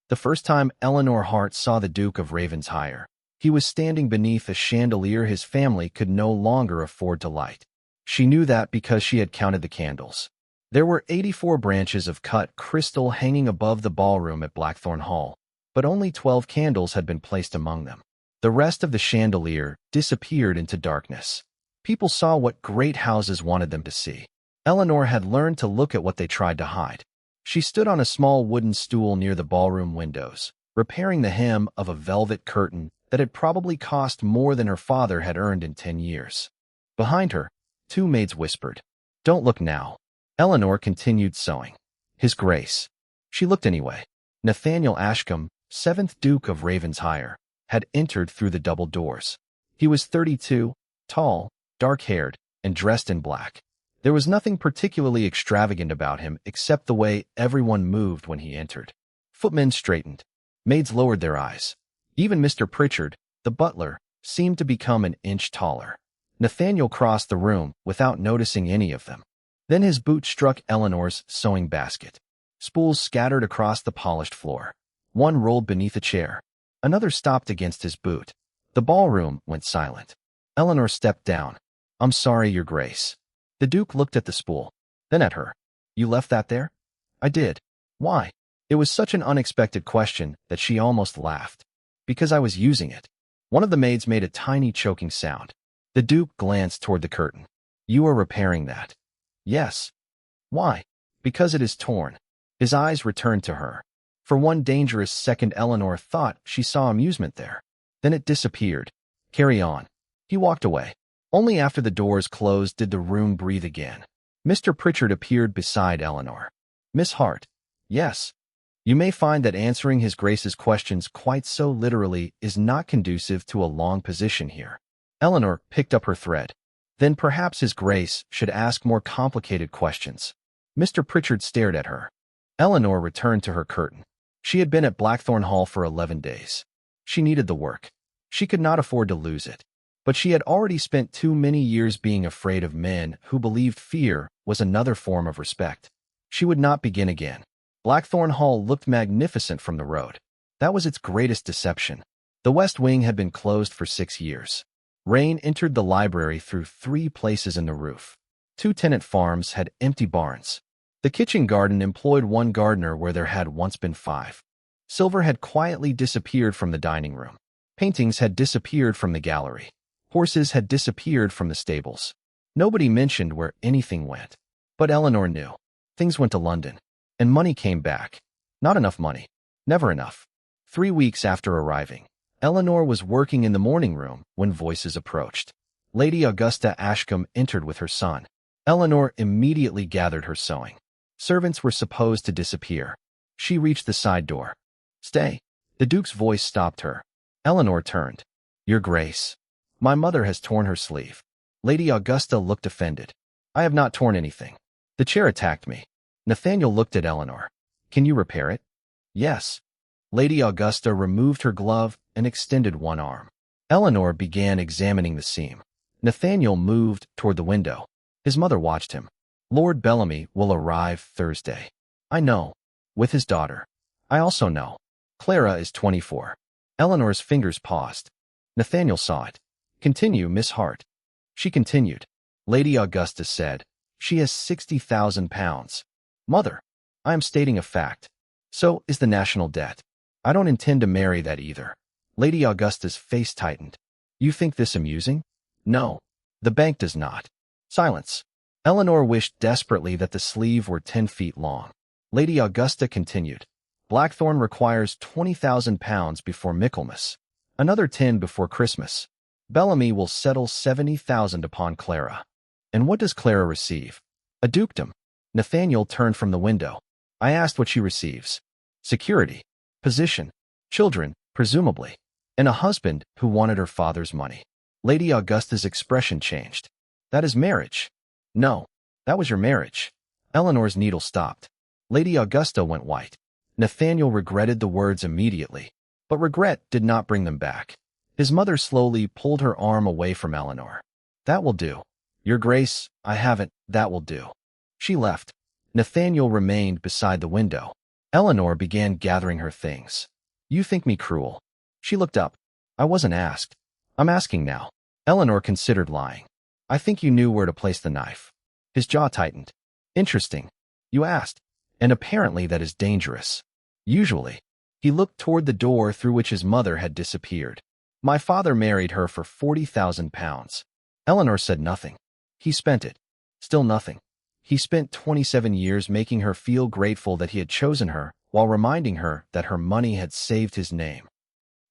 The first time Eleanor Hart saw the Duke of Ravensshire, he was standing beneath a chandelier his family could no longer afford to light. She knew that because she had counted the candles. There were 84 branches of cut crystal hanging above the ballroom at Blackthorn Hall, but only 12 candles had been placed among them. The rest of the chandelier disappeared into darkness. People saw what great houses wanted them to see. Eleanor had learned to look at what they tried to hide. She stood on a small wooden stool near the ballroom windows, repairing the hem of a velvet curtain that had probably cost more than her father had earned in 10 years. Behind her, 2 maids whispered, "Don't look now." Eleanor continued sewing. His Grace. She looked anyway. Nathaniel Ashcombe, 7th Duke of Ravensshire, had entered through the double doors. He was 32, tall, dark-haired, and dressed in black. There was nothing particularly extravagant about him except the way everyone moved when he entered. Footmen straightened. Maids lowered their eyes. Even Mr. Pritchard, the butler, seemed to become an inch taller. Nathaniel crossed the room without noticing any of them. Then his boot struck Eleanor's sewing basket. Spools scattered across the polished floor. One rolled beneath a chair. Another stopped against his boot. The ballroom went silent. Eleanor stepped down. "I'm sorry, Your Grace." The Duke looked at the spool, then at her. "You left that there?" "I did." "Why?" It was such an unexpected question that she almost laughed. "Because I was using it." One of the maids made a tiny choking sound. The Duke glanced toward the curtain. "You are repairing that?" "Yes." "Why?" "Because it is torn." His eyes returned to her. For one dangerous second Eleanor thought she saw amusement there. Then it disappeared. "Carry on." He walked away. Only after the doors closed did the room breathe again. Mr. Pritchard appeared beside Eleanor. "Miss Hart." "Yes." "You may find that answering His Grace's questions quite so literally is not conducive to a long position here." Eleanor picked up her thread. "Then perhaps His Grace should ask more complicated questions." Mr. Pritchard stared at her. Eleanor returned to her curtain. She had been at Blackthorn Hall for 11 days. She needed the work. She could not afford to lose it. But she had already spent too many years being afraid of men who believed fear was another form of respect. She would not begin again. Blackthorn Hall looked magnificent from the road. That was its greatest deception. The West Wing had been closed for 6 years. Rain entered the library through 3 places in the roof. 2 tenant farms had empty barns. The kitchen garden employed 1 gardener where there had once been 5. Silver had quietly disappeared from the dining room. Paintings had disappeared from the gallery. Horses had disappeared from the stables. Nobody mentioned where anything went. But Eleanor knew. Things went to London. And money came back. Not enough money. Never enough. 3 weeks after arriving, Eleanor was working in the morning room when voices approached. Lady Augusta Ashcombe entered with her son. Eleanor immediately gathered her sewing. Servants were supposed to disappear. She reached the side door. "Stay." The Duke's voice stopped her. Eleanor turned. "Your Grace." "My mother has torn her sleeve." Lady Augusta looked offended. "I have not torn anything. The chair attacked me." Nathaniel looked at Eleanor. "Can you repair it?" "Yes." Lady Augusta removed her glove and extended one arm. Eleanor began examining the seam. Nathaniel moved toward the window. His mother watched him. "Lord Bellamy will arrive Thursday." "I know." "With his daughter." "I also know. Clara is 24. Eleanor's fingers paused. Nathaniel saw it. "Continue, Miss Hart." She continued. Lady Augusta said, "She has £60,000. "Mother, I am stating a fact. So is the national debt. I don't intend to marry that either." Lady Augusta's face tightened. "You think this amusing?" "No. The bank does not." Silence. Eleanor wished desperately that the sleeve were 10 feet long. Lady Augusta continued. "Blackthorn requires £20,000 before Michaelmas. Another 10 before Christmas. Bellamy will settle 70,000 upon Clara." "And what does Clara receive?" "A dukedom." Nathaniel turned from the window. "I asked what she receives." "Security. Position. Children, presumably. And a husband who wanted her father's money." Lady Augusta's expression changed. "That is marriage." "No, that was your marriage." Eleanor's needle stopped. Lady Augusta went white. Nathaniel regretted the words immediately, but regret did not bring them back. His mother slowly pulled her arm away from Eleanor. "That will do. Your Grace, I haven't, that will do." She left. Nathaniel remained beside the window. Eleanor began gathering her things. You think me cruel? She looked up. I wasn't asked. I'm asking now. Eleanor considered lying. I think you knew where to place the knife. His jaw tightened. Interesting. You asked. And apparently that is dangerous. Usually. He looked toward the door through which his mother had disappeared. My father married her for 40,000 pounds. Eleanor said nothing. He spent it. Still nothing. He spent 27 years making her feel grateful that he had chosen her, while reminding her that her money had saved his name.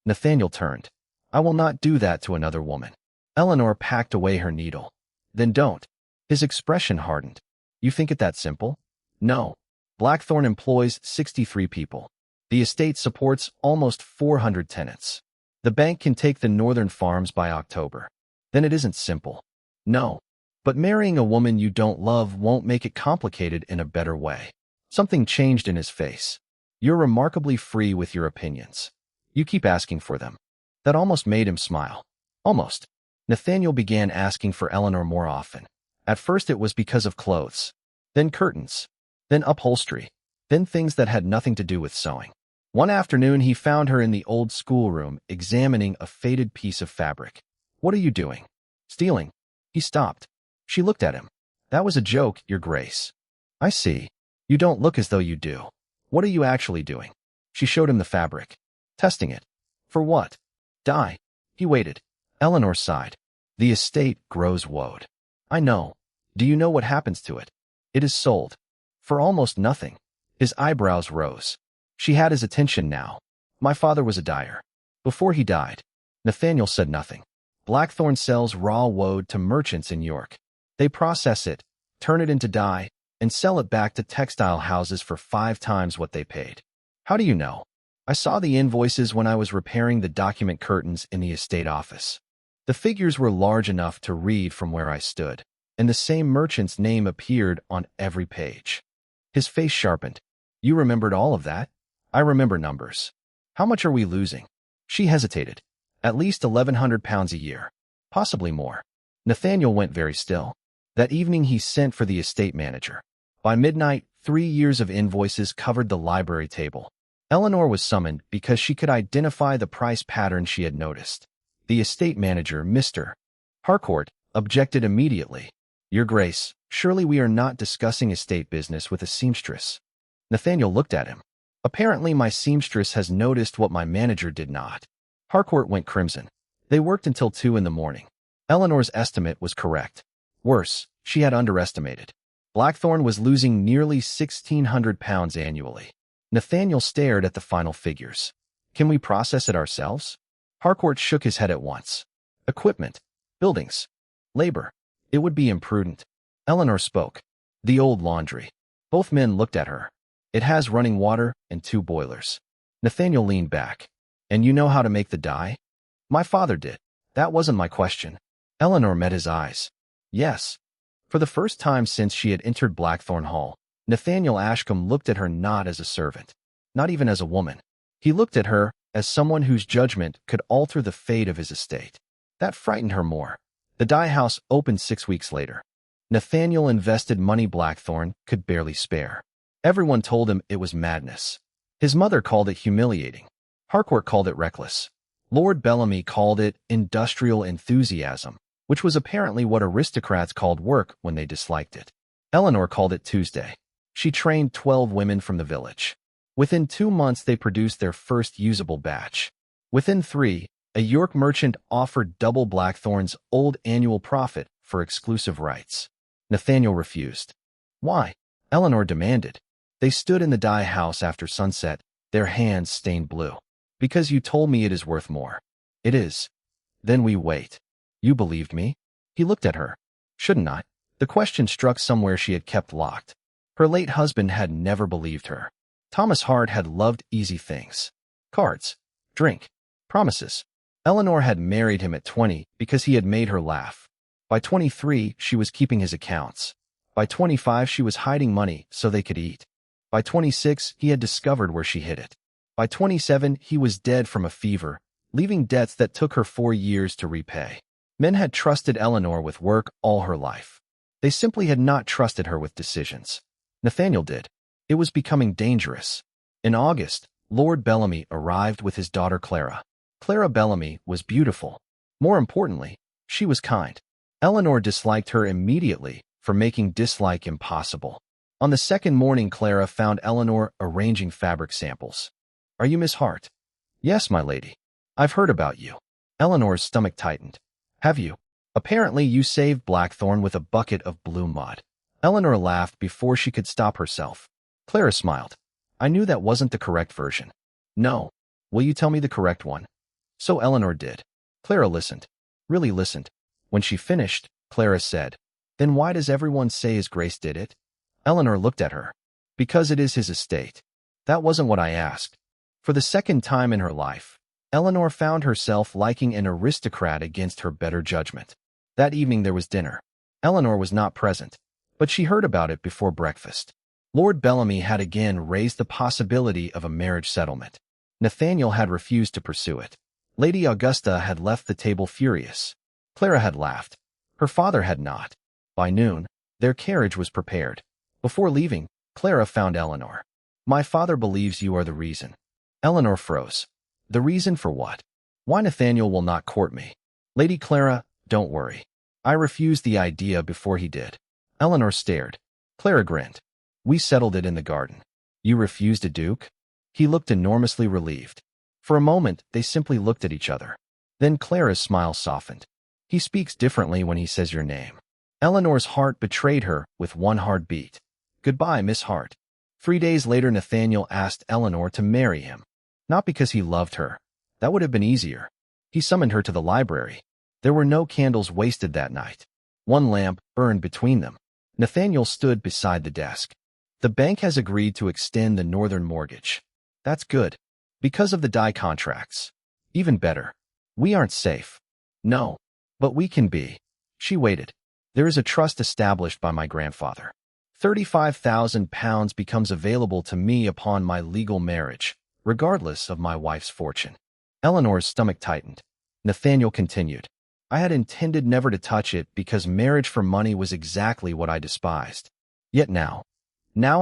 Nathaniel turned. I will not do that to another woman. Eleanor packed away her needle. Then don't. His expression hardened. You think it that simple? No. Blackthorn employs 63 people. The estate supports almost 400 tenants. The bank can take the northern farms by October. Then it isn't simple. No. But marrying a woman you don't love won't make it complicated in a better way. Something changed in his face. You're remarkably free with your opinions. You keep asking for them. That almost made him smile. Almost. Nathaniel began asking for Eleanor more often. At first it was because of clothes. Then curtains. Then upholstery. Then things that had nothing to do with sewing. One afternoon he found her in the old schoolroom, examining a faded piece of fabric. What are you doing? Stealing. He stopped. She looked at him. That was a joke, Your Grace. I see. You don't look as though you do. What are you actually doing? She showed him the fabric. Testing it. For what? Dye. He waited. Eleanor sighed. The estate grows woad. I know. Do you know what happens to it? It is sold. For almost nothing. His eyebrows rose. She had his attention now. My father was a dyer. Before he died. Nathaniel said nothing. Blackthorn sells raw woad to merchants in York. They process it, turn it into dye, and sell it back to textile houses for 5 times what they paid. How do you know? I saw the invoices when I was repairing the document curtains in the estate office. The figures were large enough to read from where I stood, and the same merchant's name appeared on every page. His face sharpened. You remembered all of that? I remember numbers. How much are we losing? She hesitated. At least 1,100 pounds a year. Possibly more. Nathaniel went very still. That evening he sent for the estate manager. By midnight, 3 years of invoices covered the library table. Eleanor was summoned because she could identify the price pattern she had noticed. The estate manager, Mr. Harcourt, objected immediately. Your Grace, surely we are not discussing estate business with a seamstress. Nathaniel looked at him. Apparently my seamstress has noticed what my manager did not. Harcourt went crimson. They worked until 2 in the morning. Eleanor's estimate was correct. Worse, she had underestimated. Blackthorn was losing nearly 1,600 pounds annually. Nathaniel stared at the final figures. Can we process it ourselves? Harcourt shook his head at once. Equipment. Buildings. Labor. It would be imprudent. Eleanor spoke. The old laundry. Both men looked at her. It has running water and 2 boilers. Nathaniel leaned back. And you know how to make the dye? My father did. That wasn't my question. Eleanor met his eyes. Yes. For the first time since she had entered Blackthorn Hall, Nathaniel Ashcombe looked at her not as a servant, not even as a woman. He looked at her as someone whose judgment could alter the fate of his estate. That frightened her more. The dye house opened 6 weeks later. Nathaniel invested money Blackthorn could barely spare. Everyone told him it was madness. His mother called it humiliating. Harcourt called it reckless. Lord Bellamy called it industrial enthusiasm, which was apparently what aristocrats called work when they disliked it. Eleanor called it Tuesday. She trained 12 women from the village. Within 2 months they produced their first usable batch. Within 3, a York merchant offered double Blackthorn's old annual profit for exclusive rights. Nathaniel refused. Why? Eleanor demanded. They stood in the dye house after sunset, their hands stained blue. Because you told me it is worth more. It is. Then we wait. You believed me? He looked at her. Shouldn't I? The question struck somewhere she had kept locked. Her late husband had never believed her. Thomas Hart had loved easy things. Cards. Drink. Promises. Eleanor had married him at 20 because he had made her laugh. By 23, she was keeping his accounts. By 25, she was hiding money so they could eat. By 26, he had discovered where she hid it. By 27, he was dead from a fever, leaving debts that took her 4 years to repay. Men had trusted Eleanor with work all her life. They simply had not trusted her with decisions. Nathaniel did. It was becoming dangerous. In August, Lord Bellamy arrived with his daughter Clara. Clara Bellamy was beautiful. More importantly, she was kind. Eleanor disliked her immediately for making dislike impossible. On the second morning, Clara found Eleanor arranging fabric samples. "Are you Miss Hart?" "Yes, my lady. I've heard about you." Eleanor's stomach tightened. "Have you? Apparently you saved Blackthorn with a bucket of blue mud." Eleanor laughed before she could stop herself. Clara smiled. "I knew that wasn't the correct version." "No. Will you tell me the correct one?" So Eleanor did. Clara listened. Really listened. When she finished, Clara said, "Then why does everyone say his grace did it?" Eleanor looked at her. "Because it is his estate." "That wasn't what I asked." For the second time in her life, Eleanor found herself liking an aristocrat against her better judgment. That evening there was dinner. Eleanor was not present, but she heard about it before breakfast. Lord Bellamy had again raised the possibility of a marriage settlement. Nathaniel had refused to pursue it. Lady Augusta had left the table furious. Clara had laughed. Her father had not. By noon, their carriage was prepared. Before leaving, Clara found Eleanor. "My father believes you are the reason." Eleanor froze. "The reason for what?" "Why Nathaniel will not court me." "Lady Clara, don't worry. I refused the idea before he did." Eleanor stared. Clara grinned. "We settled it in the garden." "You refused a duke?" He looked enormously relieved. For a moment, they simply looked at each other. Then Clara's smile softened. "He speaks differently when he says your name." Eleanor's heart betrayed her with one hard beat. "Goodbye, Miss Hart." 3 days later, Nathaniel asked Eleanor to marry him. Not because he loved her. That would have been easier. He summoned her to the library. There were no candles wasted that night. One lamp burned between them. Nathaniel stood beside the desk. "The bank has agreed to extend the northern mortgage." "That's good. Because of the dye contracts." "Even better. We aren't safe." "No. But we can be." She waited. "There is a trust established by my grandfather. £35,000 becomes available to me upon my legal marriage, regardless of my wife's fortune." Eleanor's stomach tightened. Nathaniel continued. "I had intended never to touch it because marriage for money was exactly what I despised. Yet now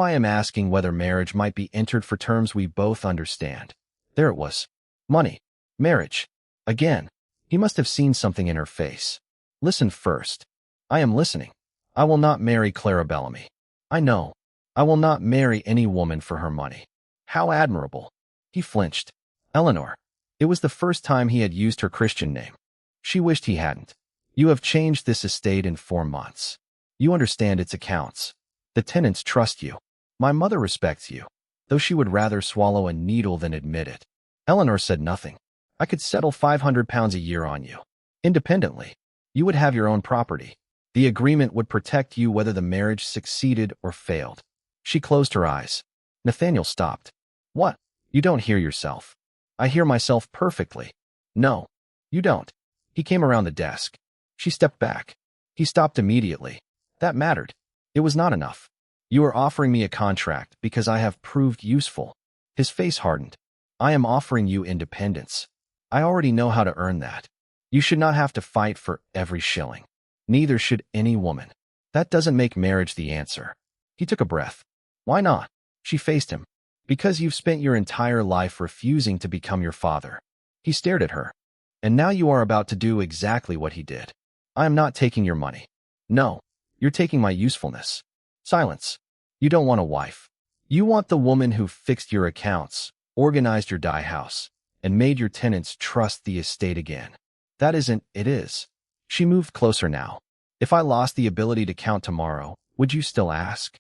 I am asking whether marriage might be entered for terms we both understand." There it was. Money. Marriage. Again. He must have seen something in her face. "Listen first." "I am listening. I will not marry Clara Bellamy." "I know. I will not marry any woman for her money." "How admirable." He flinched. "Eleanor." It was the first time he had used her Christian name. She wished he hadn't. "You have changed this estate in 4 months. You understand its accounts. The tenants trust you. My mother respects you, though she would rather swallow a needle than admit it." Eleanor said nothing. "I could settle £500 a year on you. Independently. You would have your own property. The agreement would protect you whether the marriage succeeded or failed." She closed her eyes. Nathaniel stopped. "What? You don't hear yourself." "I hear myself perfectly." "No, you don't." He came around the desk. She stepped back. He stopped immediately. That mattered. It was not enough. "You are offering me a contract because I have proved useful." His face hardened. "I am offering you independence. I already know how to earn that. You should not have to fight for every shilling. Neither should any woman. That doesn't make marriage the answer." He took a breath. "Why not?" She faced him. "Because you've spent your entire life refusing to become your father." He stared at her. "And now you are about to do exactly what he did." "I am not taking your money." "No, you're taking my usefulness." Silence. "You don't want a wife. You want the woman who fixed your accounts, organized your dye house, and made your tenants trust the estate again. That isn't, it is." She moved closer now. "If I lost the ability to count tomorrow, would you still ask?"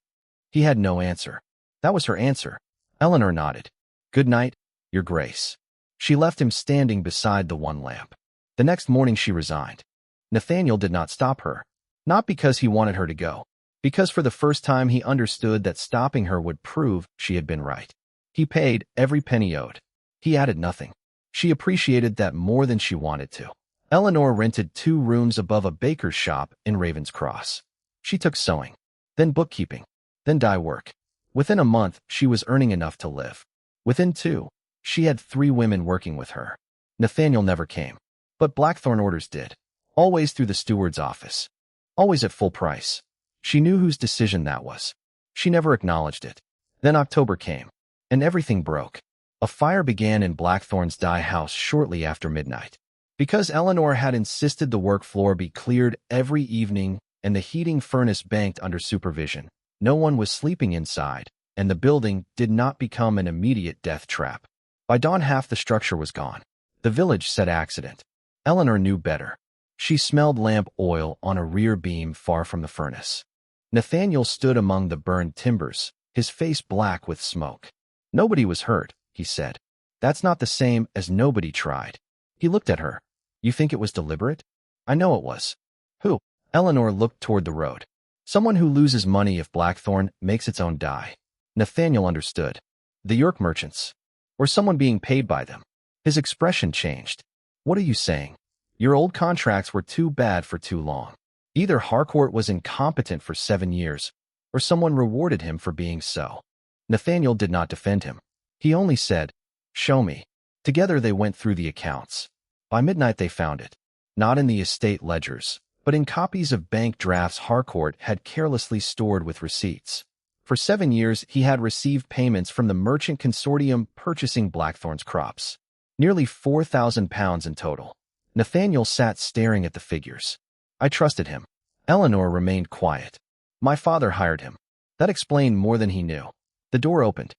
He had no answer. That was her answer. Eleanor nodded. "Good night, Your Grace." She left him standing beside the one lamp. The next morning she resigned. Nathaniel did not stop her. Not because he wanted her to go. Because for the first time he understood that stopping her would prove she had been right. He paid every penny owed. He added nothing. She appreciated that more than she wanted to. Eleanor rented 2 rooms above a baker's shop in Ravenscross. She took sewing, then bookkeeping, then dye work. Within a month, she was earning enough to live. Within 2, she had 3 women working with her. Nathaniel never came. But Blackthorn orders did. Always through the steward's office. Always at full price. She knew whose decision that was. She never acknowledged it. Then October came. And everything broke. A fire began in Blackthorn's dye house shortly after midnight. Because Eleanor had insisted the work floor be cleared every evening and the heating furnace banked under supervision, no one was sleeping inside, and the building did not become an immediate death trap. By dawn, half the structure was gone. The village said accident. Eleanor knew better. She smelled lamp oil on a rear beam far from the furnace. Nathaniel stood among the burned timbers, his face black with smoke. Nobody was hurt, he said. That's not the same as nobody tried. He looked at her. You think it was deliberate? I know it was. Who? Eleanor looked toward the road. Someone who loses money if Blackthorn makes its own dye. Nathaniel understood. The York merchants. Or someone being paid by them. His expression changed. What are you saying? Your old contracts were too bad for too long. Either Harcourt was incompetent for 7 years, or someone rewarded him for being so. Nathaniel did not defend him. He only said, show me. Together they went through the accounts. By midnight they found it. Not in the estate ledgers, but in copies of bank drafts Harcourt had carelessly stored with receipts. For 7 years he had received payments from the merchant consortium purchasing Blackthorn's crops. Nearly £4,000 in total. Nathaniel sat staring at the figures. I trusted him. Eleanor remained quiet. My father hired him. That explained more than he knew. The door opened.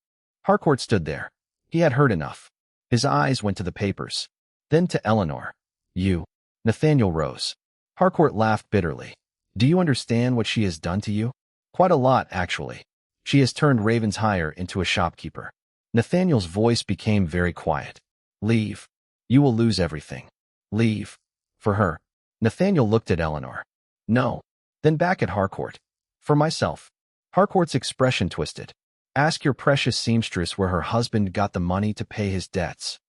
Harcourt stood there. He had heard enough. His eyes went to the papers. Then to Eleanor. You. Nathaniel rose. Harcourt laughed bitterly. Do you understand what she has done to you? Quite a lot, actually. She has turned Ravenshaw into a shopkeeper. Nathaniel's voice became very quiet. Leave. You will lose everything. Leave. For her. Nathaniel looked at Eleanor. No. Then back at Harcourt. For myself. Harcourt's expression twisted. Ask your precious seamstress where her husband got the money to pay his debts.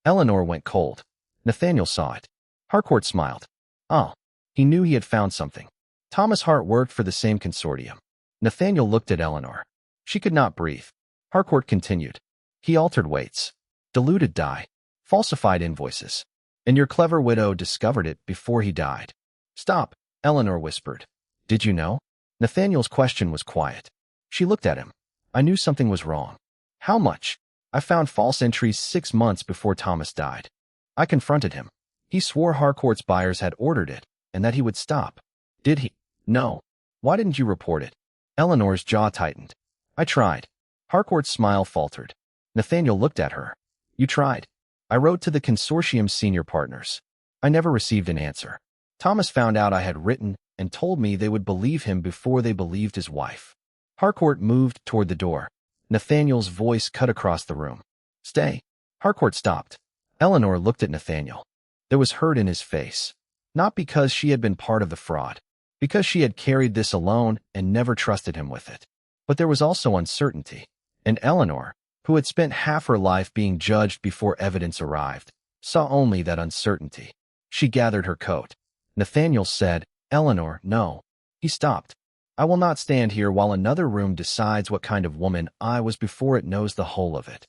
Eleanor went cold. Nathaniel saw it. Harcourt smiled. Oh. He knew he had found something. Thomas Hart worked for the same consortium. Nathaniel looked at Eleanor. She could not breathe. Harcourt continued. He altered weights. Diluted dye. Falsified invoices. And your clever widow discovered it before he died. Stop, Eleanor whispered. Did you know? Nathaniel's question was quiet. She looked at him. I knew something was wrong. How much? I found false entries 6 months before Thomas died. I confronted him. He swore Harcourt's buyers had ordered it, and that he would stop. Did he? No. Why didn't you report it? Eleanor's jaw tightened. I tried. Harcourt's smile faltered. Nathaniel looked at her. You tried. I wrote to the consortium's senior partners. I never received an answer. Thomas found out I had written and told me they would believe him before they believed his wife. Harcourt moved toward the door. Nathaniel's voice cut across the room. Stay. Harcourt stopped. Eleanor looked at Nathaniel. There was hurt in his face. Not because she had been part of the fraud. Because she had carried this alone and never trusted him with it. But there was also uncertainty. And Eleanor, who had spent half her life being judged before evidence arrived, saw only that uncertainty. She gathered her coat. Nathaniel said, Eleanor, no. He stopped. I will not stand here while another room decides what kind of woman I was before it knows the whole of it.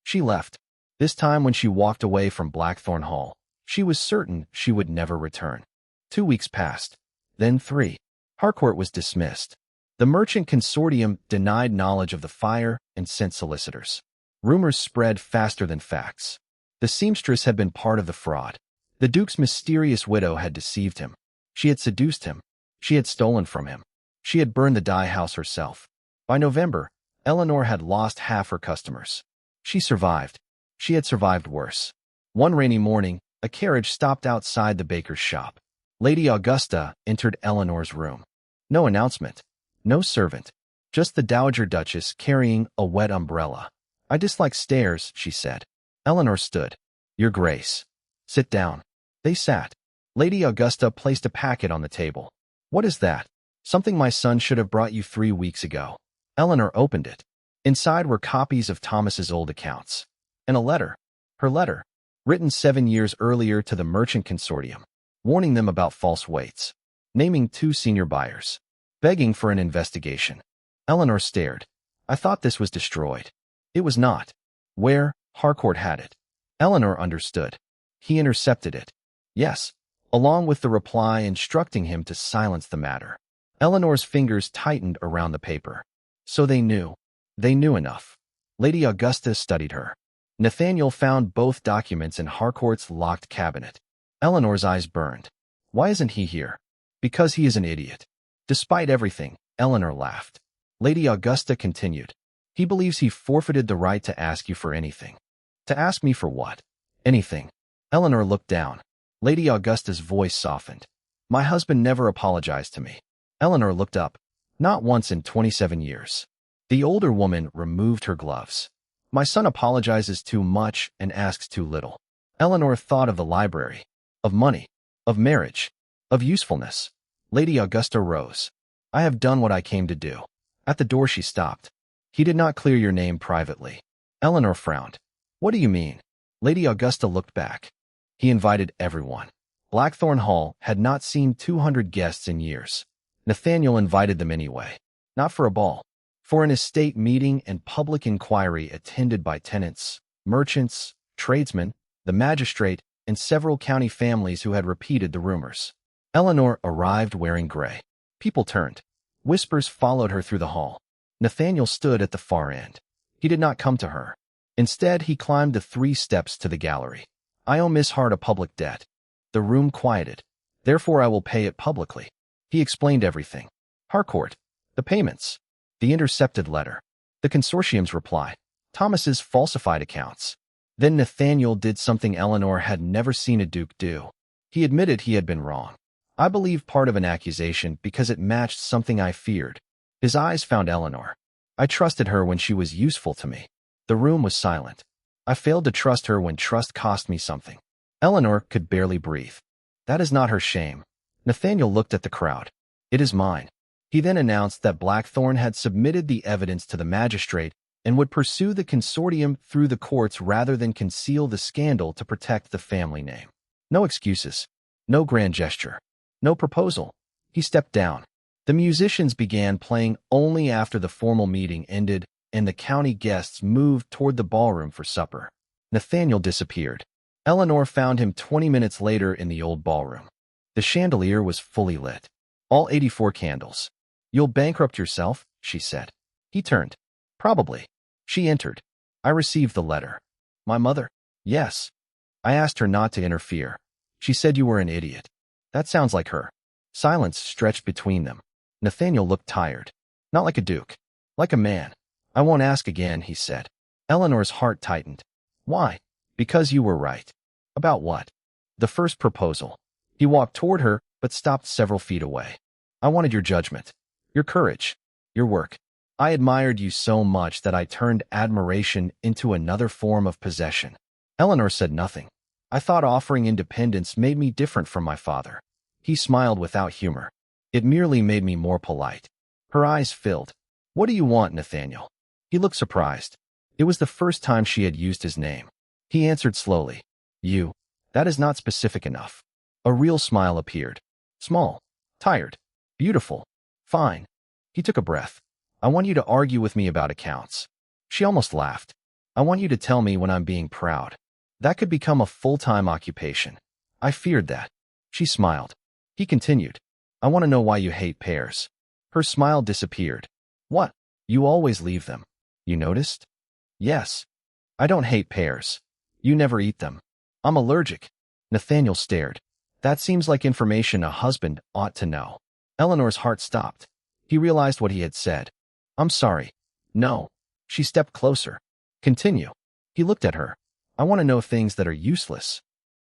She left. This time when she walked away from Blackthorn Hall, she was certain she would never return. 2 weeks passed. Then 3. Harcourt was dismissed. The merchant consortium denied knowledge of the fire and sent solicitors. Rumors spread faster than facts. The seamstress had been part of the fraud. The Duke's mysterious widow had deceived him. She had seduced him. She had stolen from him. She had burned the dye house herself. By November, Eleanor had lost half her customers. She survived. She had survived worse. One rainy morning, a carriage stopped outside the baker's shop. Lady Augusta entered Eleanor's room. No announcement. No servant. Just the Dowager Duchess carrying a wet umbrella. I dislike stairs, she said. Eleanor stood. Your Grace. Sit down. They sat. Lady Augusta placed a packet on the table. What is that? Something my son should have brought you 3 weeks ago. Eleanor opened it. Inside were copies of Thomas's old accounts. And a letter. Her letter. Written 7 years earlier to the merchant consortium. Warning them about false weights. Naming 2 senior buyers. Begging for an investigation. Eleanor stared. I thought this was destroyed. It was not. Where? Harcourt had it. Eleanor understood. He intercepted it. Yes. Along with the reply instructing him to silence the matter. Eleanor's fingers tightened around the paper. So they knew. They knew enough. Lady Augusta studied her. Nathaniel found both documents in Harcourt's locked cabinet. Eleanor's eyes burned. Why isn't he here? Because he is an idiot. Despite everything, Eleanor laughed. Lady Augusta continued. He believes he forfeited the right to ask you for anything. To ask me for what? Anything. Eleanor looked down. Lady Augusta's voice softened. My husband never apologized to me. Eleanor looked up. Not once in 27 years. The older woman removed her gloves. My son apologizes too much and asks too little. Eleanor thought of the library, of money, of marriage, of usefulness. Lady Augusta rose. I have done what I came to do. At the door she stopped. He did not clear your name privately. Eleanor frowned. What do you mean? Lady Augusta looked back. He invited everyone. Blackthorn Hall had not seen 200 guests in years. Nathaniel invited them anyway. Not for a ball. For an estate meeting and public inquiry attended by tenants, merchants, tradesmen, the magistrate, and several county families who had repeated the rumors. Eleanor arrived wearing gray. People turned. Whispers followed her through the hall. Nathaniel stood at the far end. He did not come to her. Instead, he climbed the 3 steps to the gallery. I owe Miss Hart a public debt. The room quieted. Therefore, I will pay it publicly. He explained everything. Harcourt. The payments. The intercepted letter. The consortium's reply. Thomas's falsified accounts. Then Nathaniel did something Eleanor had never seen a duke do. He admitted he had been wrong. I believe part of an accusation because it matched something I feared. His eyes found Eleanor. I trusted her when she was useful to me. The room was silent. I failed to trust her when trust cost me something. Eleanor could barely breathe. That is not her shame. Nathaniel looked at the crowd. It is mine. He then announced that Blackthorn had submitted the evidence to the magistrate and would pursue the consortium through the courts rather than conceal the scandal to protect the family name. No excuses. No grand gesture. No proposal. He stepped down. The musicians began playing only after the formal meeting ended and the county guests moved toward the ballroom for supper. Nathaniel disappeared. Eleanor found him 20 minutes later in the old ballroom. The chandelier was fully lit. All 84 candles. You'll bankrupt yourself, she said. He turned. Probably. She entered. I received the letter. My mother? Yes. I asked her not to interfere. She said you were an idiot. That sounds like her. Silence stretched between them. Nathaniel looked tired. Not like a duke. Like a man. I won't ask again, he said. Eleanor's heart tightened. Why? Because you were right. About what? The first proposal. He walked toward her, but stopped several feet away. I wanted your judgment. Your courage. Your work. I admired you so much that I turned admiration into another form of possession. Eleanor said nothing. I thought offering independence made me different from my father. He smiled without humor. It merely made me more polite. Her eyes filled. What do you want, Nathaniel? He looked surprised. It was the first time she had used his name. He answered slowly. You. That is not specific enough. A real smile appeared. Small. Tired. Beautiful. Fine. He took a breath. I want you to argue with me about accounts. She almost laughed. I want you to tell me when I'm being proud. That could become a full-time occupation. I feared that. She smiled. He continued. I want to know why you hate pears. Her smile disappeared. What? You always leave them. You noticed? Yes. I don't hate pears. You never eat them. I'm allergic. Nathaniel stared. That seems like information a husband ought to know. Eleanor's heart stopped. He realized what he had said. I'm sorry. No. She stepped closer. Continue. He looked at her. I want to know things that are useless.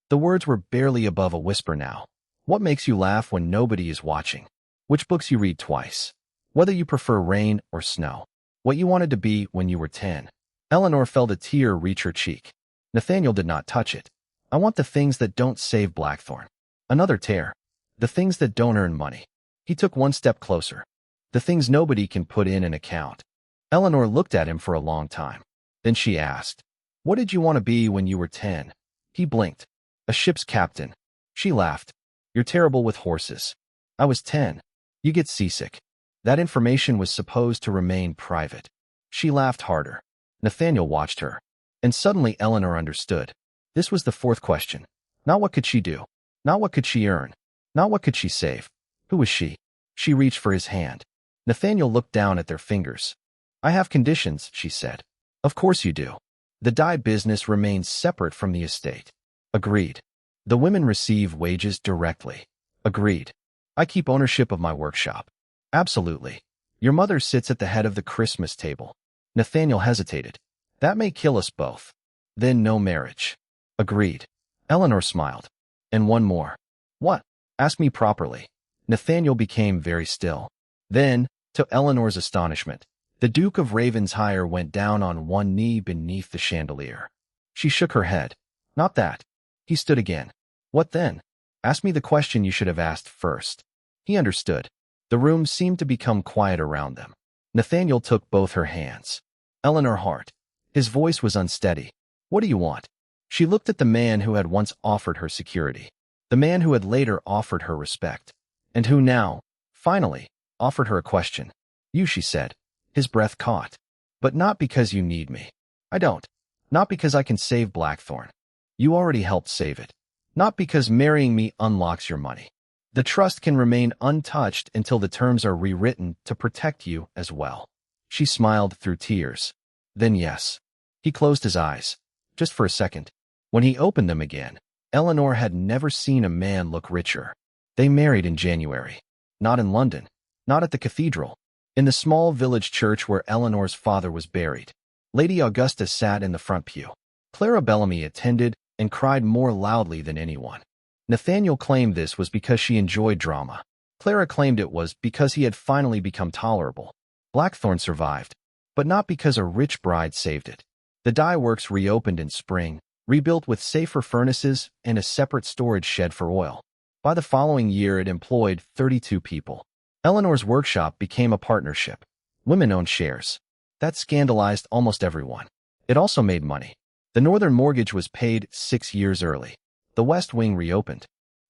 The words were barely above a whisper now. What makes you laugh when nobody is watching? Which books you read twice? Whether you prefer rain or snow? What you wanted to be when you were 10? Eleanor felt a tear reach her cheek. Nathaniel did not touch it. I want the things that don't save Blackthorn. Another tear. The things that don't earn money. He took one step closer. The things nobody can put in an account. Eleanor looked at him for a long time. Then she asked, what did you want to be when you were 10? He blinked. A ship's captain. She laughed. You're terrible with horses. I was 10. You get seasick. That information was supposed to remain private. She laughed harder. Nathaniel watched her. And suddenly Eleanor understood. This was the fourth question. Not what could she do. Not what could she earn. Not what could she save. Who was she? She reached for his hand. Nathaniel looked down at their fingers. I have conditions, she said. Of course you do. The dye business remains separate from the estate. Agreed. The women receive wages directly. Agreed. I keep ownership of my workshop. Absolutely. Your mother sits at the head of the Christmas table. Nathaniel hesitated. That may kill us both. Then no marriage. Agreed. Eleanor smiled. And one more. What? Ask me properly. Nathaniel became very still. Then, to Eleanor's astonishment, the Duke of Ravensshire went down on one knee beneath the chandelier. She shook her head. Not that. He stood again. What then? Ask me the question you should have asked first. He understood. The room seemed to become quiet around them. Nathaniel took both her hands. Eleanor Hart. His voice was unsteady. What do you want? She looked at the man who had once offered her security, the man who had later offered her respect, and who now, finally, offered her a question. You, she said. His breath caught. But not because you need me. I don't. Not because I can save Blackthorn. You already helped save it. Not because marrying me unlocks your money. The trust can remain untouched until the terms are rewritten to protect you as well. She smiled through tears. Then yes. He closed his eyes. Just for a second. When he opened them again, Eleanor had never seen a man look richer. They married in January. Not in London. Not at the cathedral. In the small village church where Eleanor's father was buried. Lady Augusta sat in the front pew. Clara Bellamy attended and cried more loudly than anyone. Nathaniel claimed this was because she enjoyed drama. Clara claimed it was because he had finally become tolerable. Blackthorn survived, but not because a rich bride saved it. The dye works reopened in spring, rebuilt with safer furnaces and a separate storage shed for oil. By the following year, it employed 32 people. Eleanor's workshop became a partnership. Women owned shares. That scandalized almost everyone. It also made money. The northern mortgage was paid 6 years early. The west wing reopened.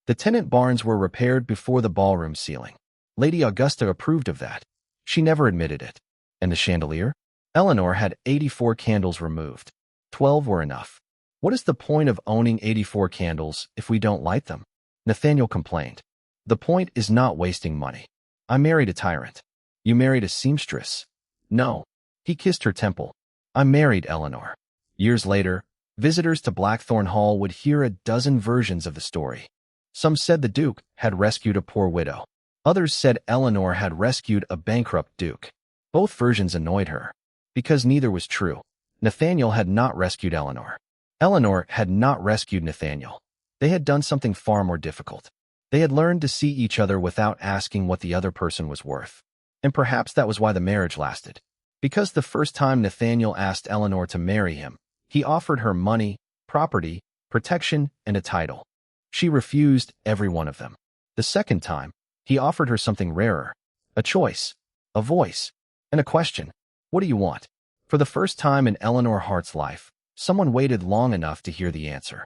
The tenant barns were repaired before the ballroom ceiling. Lady Augusta approved of that. She never admitted it. And the chandelier? Eleanor had 84 candles removed. 12 were enough. What is the point of owning 84 candles if we don't light them? Nathaniel complained. The point is not wasting money. I married a tyrant. You married a seamstress. No. He kissed her temple. I married Eleanor. Years later, visitors to Blackthorn Hall would hear a dozen versions of the story. Some said the Duke had rescued a poor widow. Others said Eleanor had rescued a bankrupt Duke. Both versions annoyed her. Because neither was true. Nathaniel had not rescued Eleanor. Eleanor had not rescued Nathaniel. They had done something far more difficult. They had learned to see each other without asking what the other person was worth. And perhaps that was why the marriage lasted. Because the first time Nathaniel asked Eleanor to marry him, he offered her money, property, protection, and a title. She refused every one of them. The second time, he offered her something rarer. A choice, a voice, and a question. What do you want? For the first time in Eleanor Hart's life, someone waited long enough to hear the answer.